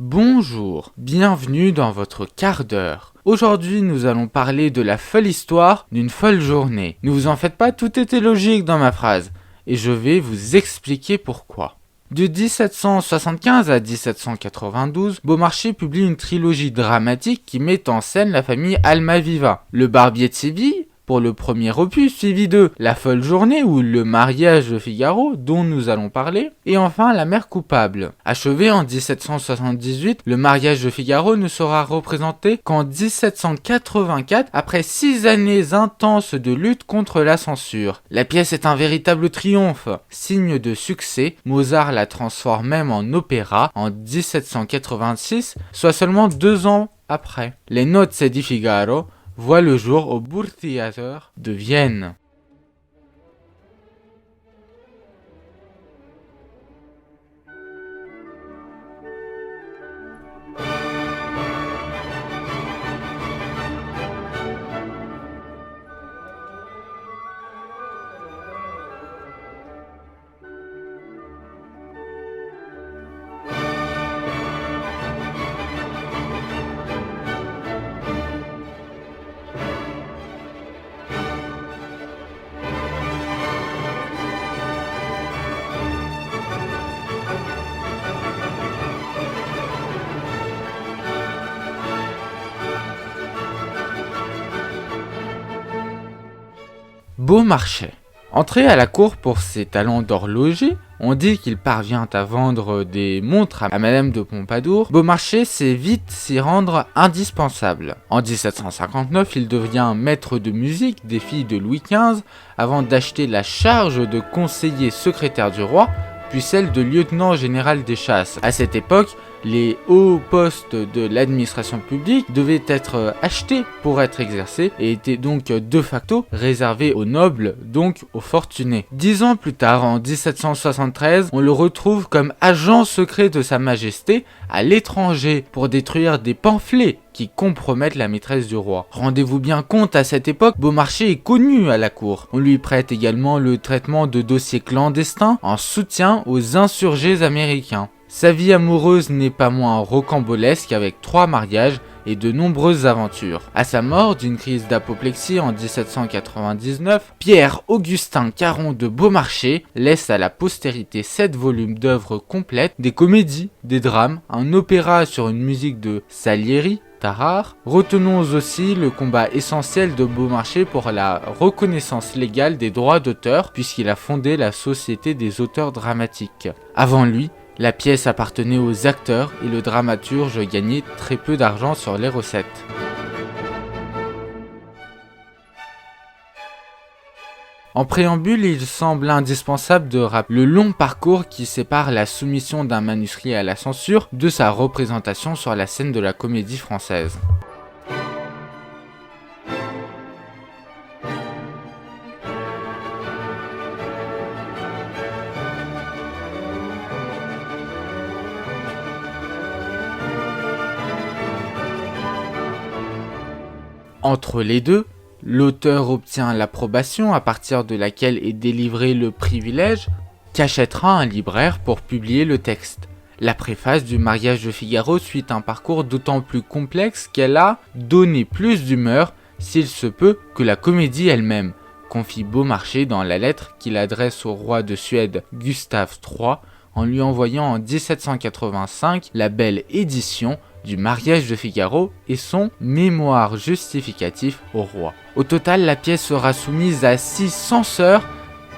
Bonjour, bienvenue dans votre quart d'heure. Aujourd'hui, nous allons parler de la folle histoire d'une folle journée. Ne vous en faites pas, tout était logique dans ma phrase. Et je vais vous expliquer pourquoi. De 1775 à 1792, Beaumarchais publie une trilogie dramatique qui met en scène la famille Almaviva. Le Barbier de Séville, pour le premier opus, suivi de La folle journée ou Le mariage de Figaro, dont nous allons parler, et enfin La mère coupable. Achevé en 1778, Le mariage de Figaro ne sera représenté qu'en 1784, après 6 années intenses de lutte contre la censure. La pièce est un véritable triomphe. Signe de succès, Mozart la transforme même en opéra en 1786, soit seulement 2 ans après. Les Nozze di Figaro voit le jour au Burgtheater de Vienne. Beaumarchais. Entré à la cour pour ses talents d'horloger, on dit qu'il parvient à vendre des montres à Madame de Pompadour. Beaumarchais sait vite s'y rendre indispensable. En 1759, il devient maître de musique des filles de Louis XV avant d'acheter la charge de conseiller secrétaire du roi, puis celle de lieutenant général des chasses. À cette époque, les hauts postes de l'administration publique devaient être achetés pour être exercés et étaient donc de facto réservés aux nobles, donc aux fortunés. 10 ans plus tard, en 1773, on le retrouve comme agent secret de Sa Majesté à l'étranger pour détruire des pamphlets qui compromettent la maîtresse du roi. Rendez-vous bien compte, à cette époque, Beaumarchais est connu à la cour. On lui prête également le traitement de dossiers clandestins en soutien aux insurgés américains. Sa vie amoureuse n'est pas moins rocambolesque avec 3 mariages et de nombreuses aventures. À sa mort d'une crise d'apoplexie en 1799, Pierre-Augustin Caron de Beaumarchais laisse à la postérité 7 volumes d'œuvres complètes, des comédies, des drames, un opéra sur une musique de Salieri, Tarare. Retenons aussi le combat essentiel de Beaumarchais pour la reconnaissance légale des droits d'auteur, puisqu'il a fondé la Société des auteurs dramatiques. Avant lui, la pièce appartenait aux acteurs et le dramaturge gagnait très peu d'argent sur les recettes. En préambule, il semble indispensable de rappeler le long parcours qui sépare la soumission d'un manuscrit à la censure de sa représentation sur la scène de la comédie française. Entre les deux, l'auteur obtient l'approbation à partir de laquelle est délivré le privilège qu'achètera un libraire pour publier le texte. La préface du mariage de Figaro suit un parcours d'autant plus complexe qu'elle a donné plus d'humeur, s'il se peut, que la comédie elle-même, confie Beaumarchais dans la lettre qu'il adresse au roi de Suède Gustave III en lui envoyant en 1785 la belle édition du mariage de Figaro et son mémoire justificatif au roi. Au total, la pièce sera soumise à 6 censeurs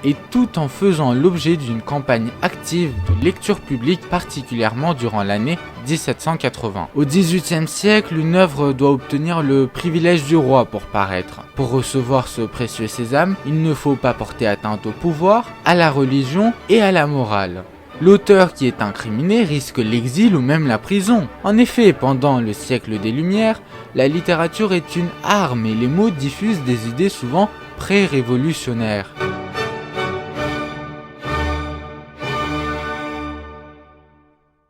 et tout en faisant l'objet d'une campagne active de lecture publique, particulièrement durant l'année 1780. Au XVIIIe siècle, une œuvre doit obtenir le privilège du roi pour paraître. Pour recevoir ce précieux sésame, il ne faut pas porter atteinte au pouvoir, à la religion et à la morale. L'auteur qui est incriminé risque l'exil ou même la prison. En effet, pendant le siècle des Lumières, la littérature est une arme et les mots diffusent des idées souvent pré-révolutionnaires.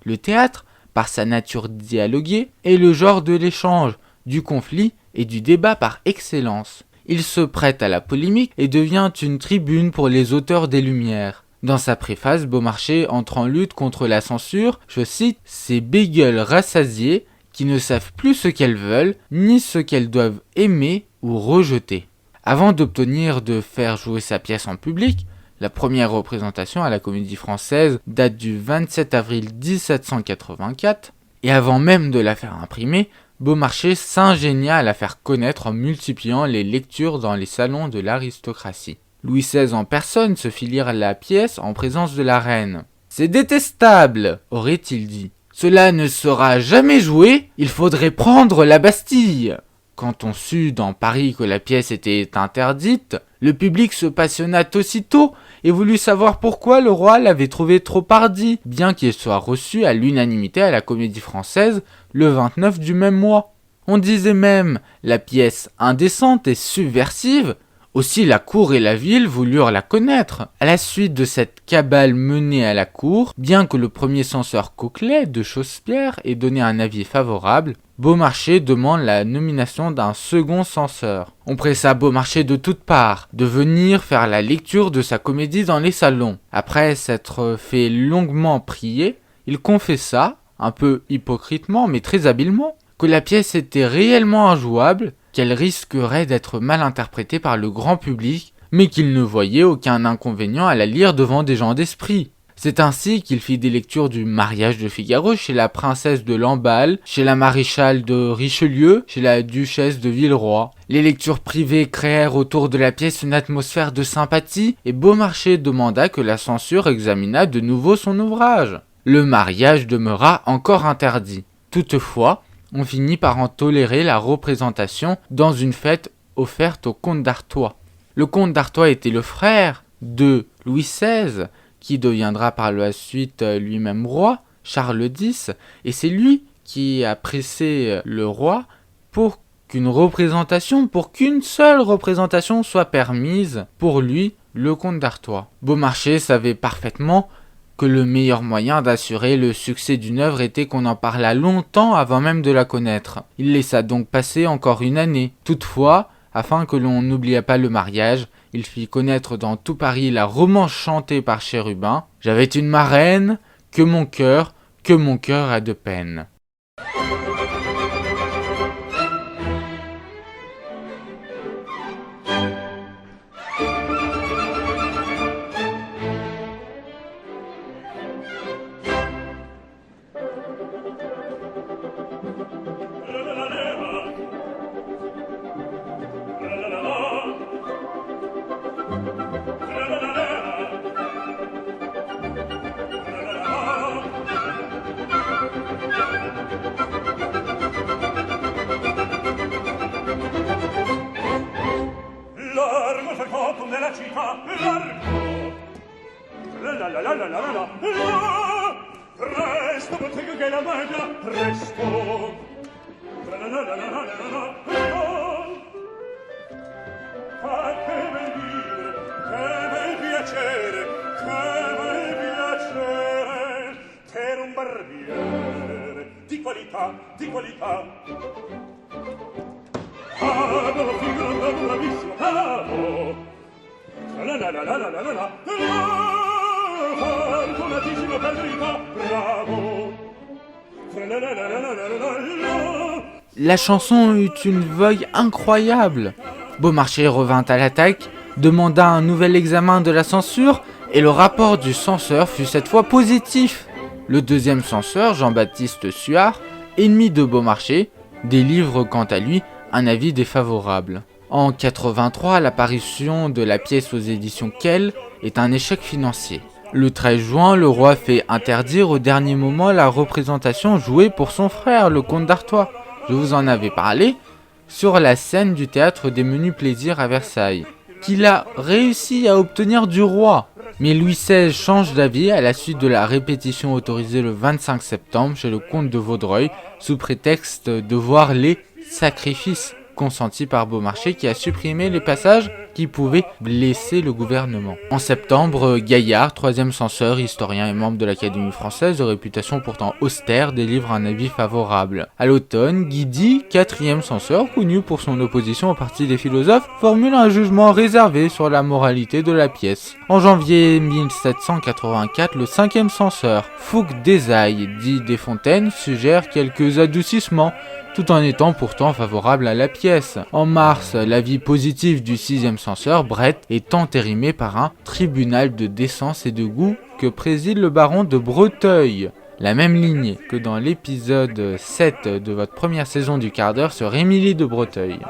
Le théâtre, par sa nature dialoguée, est le genre de l'échange, du conflit et du débat par excellence. Il se prête à la polémique et devient une tribune pour les auteurs des Lumières. Dans sa préface, Beaumarchais entre en lutte contre la censure, je cite, « ces bégueules rassasiées qui ne savent plus ce qu'elles veulent, ni ce qu'elles doivent aimer ou rejeter ». Avant d'obtenir de faire jouer sa pièce en public, la première représentation à la Comédie Française date du 27 avril 1784, et avant même de la faire imprimer, Beaumarchais s'ingénia à la faire connaître en multipliant les lectures dans les salons de l'aristocratie. Louis XVI en personne se fit lire la pièce en présence de la reine. « C'est détestable !» aurait-il dit. « Cela ne sera jamais joué, il faudrait prendre la Bastille !» Quand on sut dans Paris que la pièce était interdite, le public se passionna aussitôt et voulut savoir pourquoi le roi l'avait trouvé trop hardi, bien qu'il soit reçu à l'unanimité à la Comédie Française le 29 du même mois. On disait même la pièce indécente et subversive. Aussi la cour et la ville voulurent la connaître. À la suite de cette cabale menée à la cour, bien que le premier censeur Coquelet de Chauspierre ait donné un avis favorable, Beaumarchais demande la nomination d'un second censeur. On pressa Beaumarchais de toutes parts de venir faire la lecture de sa comédie dans les salons. Après s'être fait longuement prier, il confessa, un peu hypocritement mais très habilement, que la pièce était réellement injouable, qu'elle risquerait d'être mal interprétée par le grand public, mais qu'il ne voyait aucun inconvénient à la lire devant des gens d'esprit. C'est ainsi qu'il fit des lectures du Mariage de Figaro chez la princesse de Lamballe, chez la maréchale de Richelieu, chez la duchesse de Villeroy. Les lectures privées créèrent autour de la pièce une atmosphère de sympathie, et Beaumarchais demanda que la censure examinât de nouveau son ouvrage. Le mariage demeura encore interdit. Toutefois, on finit par en tolérer la représentation dans une fête offerte au comte d'Artois. Le comte d'Artois était le frère de Louis XVI, qui deviendra par la suite lui-même roi, Charles X, et c'est lui qui a pressé le roi pour qu'une seule représentation soit permise pour lui, le comte d'Artois. Beaumarchais savait parfaitement que le meilleur moyen d'assurer le succès d'une œuvre était qu'on en parlât longtemps avant même de la connaître. Il laissa donc passer encore une année. Toutefois, afin que l'on n'oubliât pas le mariage, il fit connaître dans tout Paris la romance chantée par Chérubin. « J'avais une marraine, que mon cœur a de peine. » Nella città largo la la la la la la la presto bottega che la magia presto la la la la la la la che bel dire che bel piacere per un barbiere di qualità bravissimo capo la la la la la la la la fortunatissimo per verità bravo la la la la la la la. La chanson eut une vogue incroyable. Beaumarchais revint à l'attaque, demanda un nouvel examen de la censure et le rapport du censeur fut cette fois positif. Le deuxième censeur, Jean-Baptiste Suard, ennemi de Beaumarchais, délivre quant à lui un avis défavorable. En 83, l'apparition de la pièce aux éditions Kell est un échec financier. Le 13 juin, le roi fait interdire au dernier moment la représentation jouée pour son frère, le comte d'Artois. Je vous en avais parlé sur la scène du théâtre des Menus Plaisirs à Versailles, qu'il a réussi à obtenir du roi. Mais Louis XVI change d'avis à la suite de la répétition autorisée le 25 septembre chez le comte de Vaudreuil, sous prétexte de voir les sacrifices consentis par Beaumarchais qui a supprimé les passages qui pouvaient blesser le gouvernement. En septembre, Gaillard, 3e censeur, historien et membre de l'Académie française, de réputation pourtant austère, délivre un avis favorable. À l'automne, Guidi, 4e censeur, connu pour son opposition au parti des philosophes, formule un jugement réservé sur la moralité de la pièce. En janvier 1784, le 5e censeur, Fouque Desailles, dit Desfontaines, suggère quelques adoucissements, tout en étant pourtant favorable à la pièce. En mars, l'avis positif du 6e censeur, Brett, est entérimé par un tribunal de décence et de goût que préside le baron de Breteuil. La même ligne que dans l'épisode 7 de votre première saison du quart d'heure sur Émilie de Breteuil.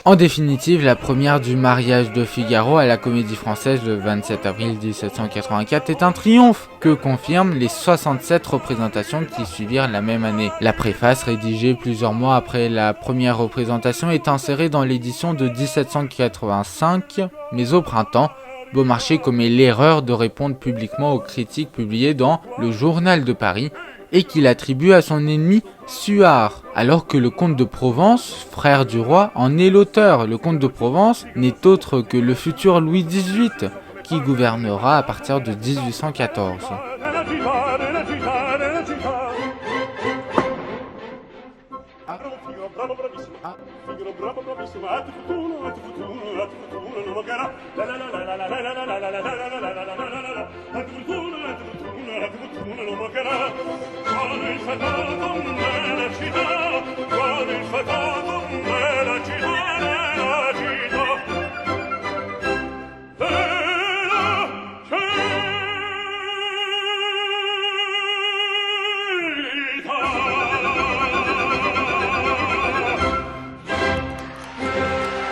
En définitive, la première du mariage de Figaro à la Comédie Française le 27 avril 1784 est un triomphe que confirment les 67 représentations qui suivirent la même année. La préface, rédigée plusieurs mois après la première représentation, est insérée dans l'édition de 1785, mais au printemps, Beaumarchais commet l'erreur de répondre publiquement aux critiques publiées dans le Journal de Paris et qu'il attribue à son ennemi Suard, alors que le comte de Provence, frère du roi, en est l'auteur. Le comte de Provence n'est autre que le futur Louis XVIII, qui gouvernera à partir de 1814.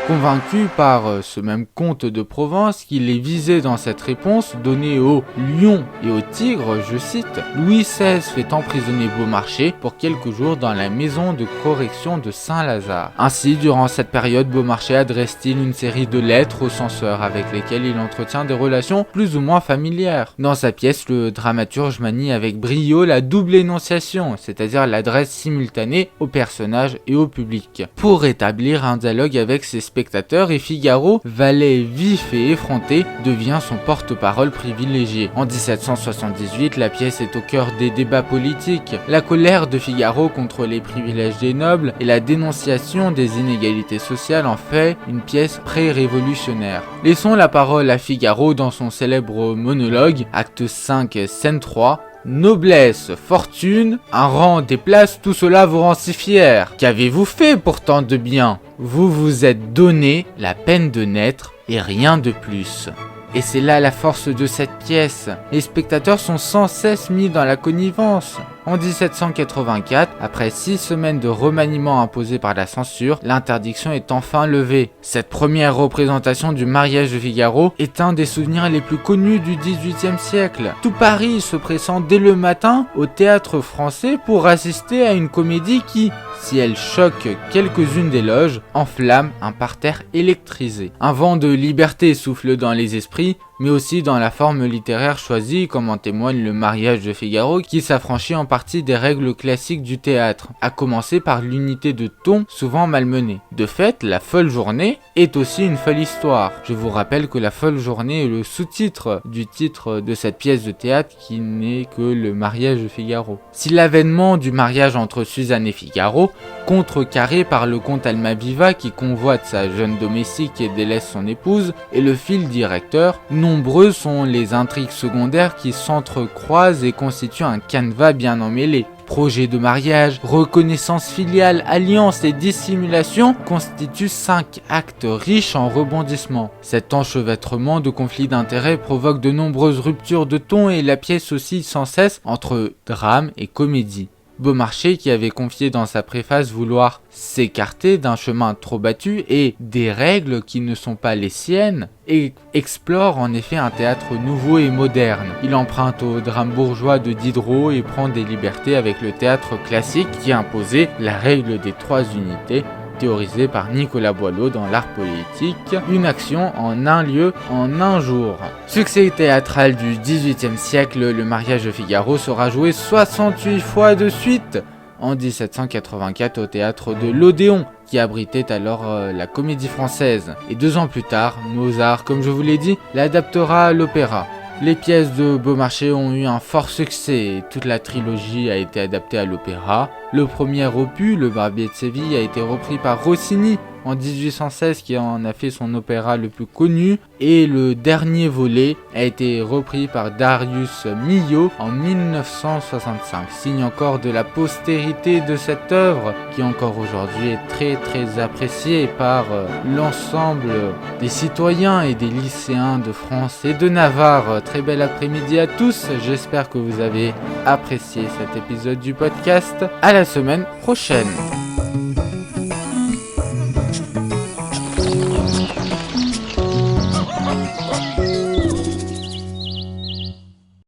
Convaincu par ce même comte de Provence qu'il est visé dans cette réponse donnée au lion et au tigre, je cite, Louis XVI fait emprisonner Beaumarchais pour quelques jours dans la maison de correction de Saint-Lazare. Ainsi, durant cette période, Beaumarchais adresse-t-il une série de lettres aux censeurs avec lesquels il entretient des relations plus ou moins familières. Dans sa pièce, le dramaturge manie avec brio la double énonciation, c'est-à-dire l'adresse simultanée aux personnages et au public, pour établir un dialogue avec ses spectateurs, et Figaro, valet vif et effronté, devient son porte-parole privilégié. En 1778, la pièce est au cœur des débats politiques. La colère de Figaro contre les privilèges des nobles et la dénonciation des inégalités sociales en fait une pièce pré-révolutionnaire. Laissons la parole à Figaro dans son célèbre monologue, acte 5, scène 3. Noblesse, fortune, un rang, des places, tout cela vous rend si fier. Qu'avez-vous fait pourtant de bien? Vous vous êtes donné la peine de naître et rien de plus. Et c'est là la force de cette pièce. Les spectateurs sont sans cesse mis dans la connivence. En 1784, après 6 semaines de remaniement imposé par la censure, l'interdiction est enfin levée. Cette première représentation du mariage de Figaro est un des souvenirs les plus connus du XVIIIe siècle. Tout Paris se pressant dès le matin au théâtre français pour assister à une comédie qui, si elle choque quelques-unes des loges, enflamme un parterre électrisé. Un vent de liberté souffle dans les esprits, mais aussi dans la forme littéraire choisie, comme en témoigne le mariage de Figaro, qui s'affranchit en partie des règles classiques du théâtre, à commencer par l'unité de ton souvent malmenée. De fait, La Folle Journée est aussi une folle histoire. Je vous rappelle que La Folle Journée est le sous-titre du titre de cette pièce de théâtre qui n'est que le mariage de Figaro. Si l'avènement du mariage entre Suzanne et Figaro, contrecarré par le comte Almaviva qui convoite sa jeune domestique et délaisse son épouse, est le fil directeur, nombreux sont les intrigues secondaires qui s'entrecroisent et constituent un canevas bien emmêlé. Projets de mariage, reconnaissance filiale, alliance et dissimulation constituent 5 actes riches en rebondissements. Cet enchevêtrement de conflits d'intérêts provoque de nombreuses ruptures de ton et la pièce oscille sans cesse entre drame et comédie. Beaumarchais, qui avait confié dans sa préface vouloir s'écarter d'un chemin trop battu et des règles qui ne sont pas les siennes, explore en effet un théâtre nouveau et moderne. Il emprunte au drame bourgeois de Diderot et prend des libertés avec le théâtre classique qui imposait la règle des 3 unités, théorisé par Nicolas Boileau dans l'art politique, une action en un lieu en un jour. Succès théâtral du XVIIIe siècle, le mariage de Figaro sera joué 68 fois de suite en 1784 au théâtre de l'Odéon, qui abritait alors la Comédie Française. Et 2 ans plus tard, Mozart, comme je vous l'ai dit, l'adaptera à l'opéra. Les pièces de Beaumarchais ont eu un fort succès et toute la trilogie a été adaptée à l'opéra. Le premier opus, Le Barbier de Séville, a été repris par Rossini en 1816 qui en a fait son opéra le plus connu, et le dernier volet a été repris par Darius Milhaud en 1965, signe encore de la postérité de cette œuvre qui encore aujourd'hui est très appréciée par l'ensemble des citoyens et des lycéens de France et de Navarre. Très bel après-midi à tous, j'espère que vous avez apprécié cet épisode du podcast. À la semaine prochaine.